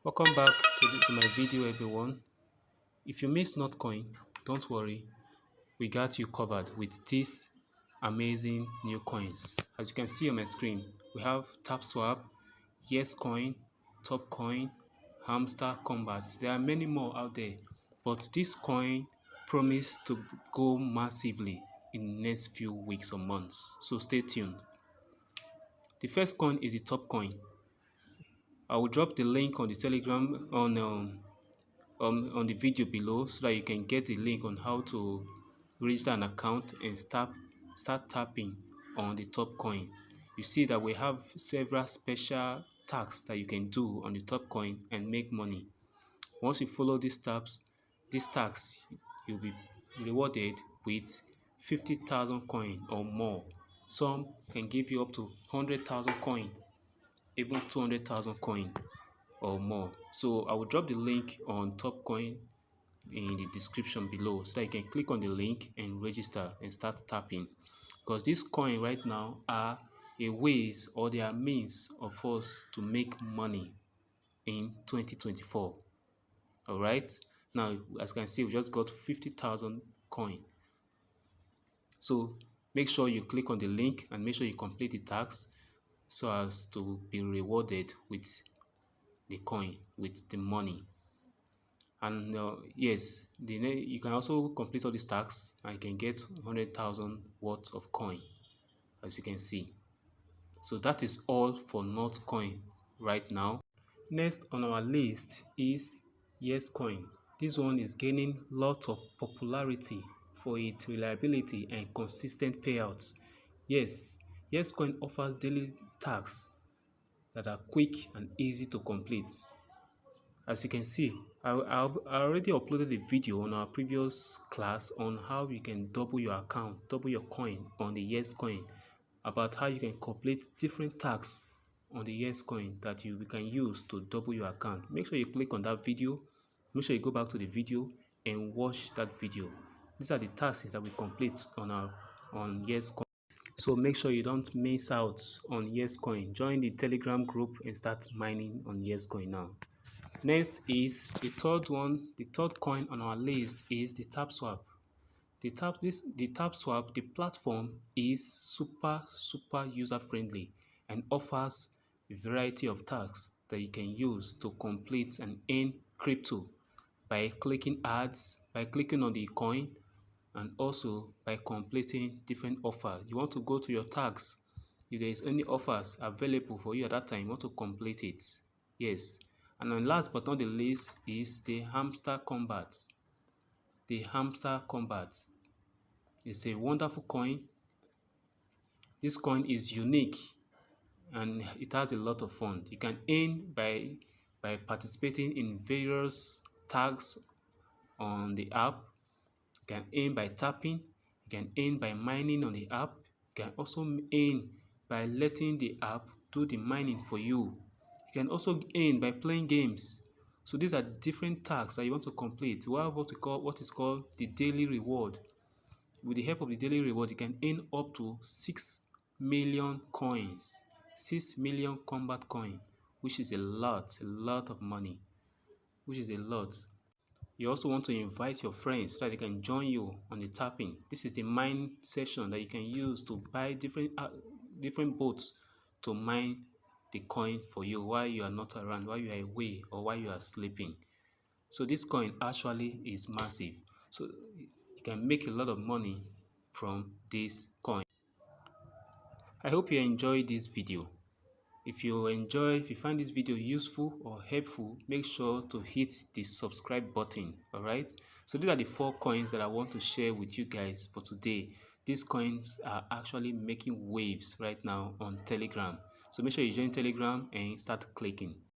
Welcome back to my video, everyone. If you missed Notcoin, don't worry, we got you covered with these amazing new coins. As you can see on my screen, we have TapSwap, YesCoin, Topcoin, Hamster Combats. There are many more out there, but this coin promise to go massively in the next few weeks or months, so stay tuned. The first coin is the Topcoin. I will drop the link on the Telegram on the video below so that you can get the link on how to register an account and start tapping on the top coin. You see that we have several special tasks that you can do on the top coin and make money. Once you follow these tasks, you'll be rewarded with 50,000 coin or more. Some can give you up to 100,000 coin, even 200,000 coin or more. So I will drop the link on Topcoin in the description below so that you can click on the link and register and start tapping, because this coin right now are a ways or they are means of us to make money in 2024. All right, now as you can see, we just got 50,000 coin. So make sure you click on the link and make sure you complete the task so as to be rewarded with the coin, with the money. And yes, you can also complete all these tasks and you can get 100,000 worth of coin, as you can see. So that is all for Notcoin right now. Next on our list is YesCoin. This one is gaining lots of popularity for its reliability and consistent payouts. Yes, YesCoin offers daily tasks that are quick and easy to complete. As you can see, I already uploaded a video on our previous class on how you can double your account, double your coin on the YesCoin, about how you can complete different tasks on the YesCoin that you can use to double your account. Make sure you click on that video, make sure you go back to the video and watch that video. These are the tasks that we complete on YesCoin. So make sure you don't miss out on YesCoin. Join the Telegram group and start mining on YesCoin now. Next is the third one. The third coin on our list is the TapSwap. The TapSwap, the platform is super user friendly and offers a variety of tasks that you can use to complete and earn crypto by clicking ads, by clicking on the coin, and also by completing different offers. You want to go to your tags. If there is any offers available for you at that time, you want to complete it. Yes. And then last but not the least is the Hamster Combat. The Hamster Combat is a wonderful coin. This coin is unique and it has a lot of fun. You can earn by participating in various tags on the app. You can earn by tapping. You can earn by mining on the app. You can also earn by letting the app do the mining for you. You can also earn by playing games. So these are different tasks that you want to complete. We have what is called the daily reward. With the help of the daily reward, you can earn up to 6 million coins, 6 million combat coin, which is a lot of money, which is a lot. You also want to invite your friends so that they can join you on the tapping. This is the mine session that you can use to buy different boats to mine the coin for you while you are not around, while you are away, or while you are sleeping. So this coin actually is massive. So you can make a lot of money from this coin. I hope you enjoyed this video. If you find this video useful or helpful, make sure to hit the subscribe button. All right, so these are the 4 coins that I want to share with you guys for today. These coins are actually making waves right now on Telegram, so make sure you join Telegram and start clicking.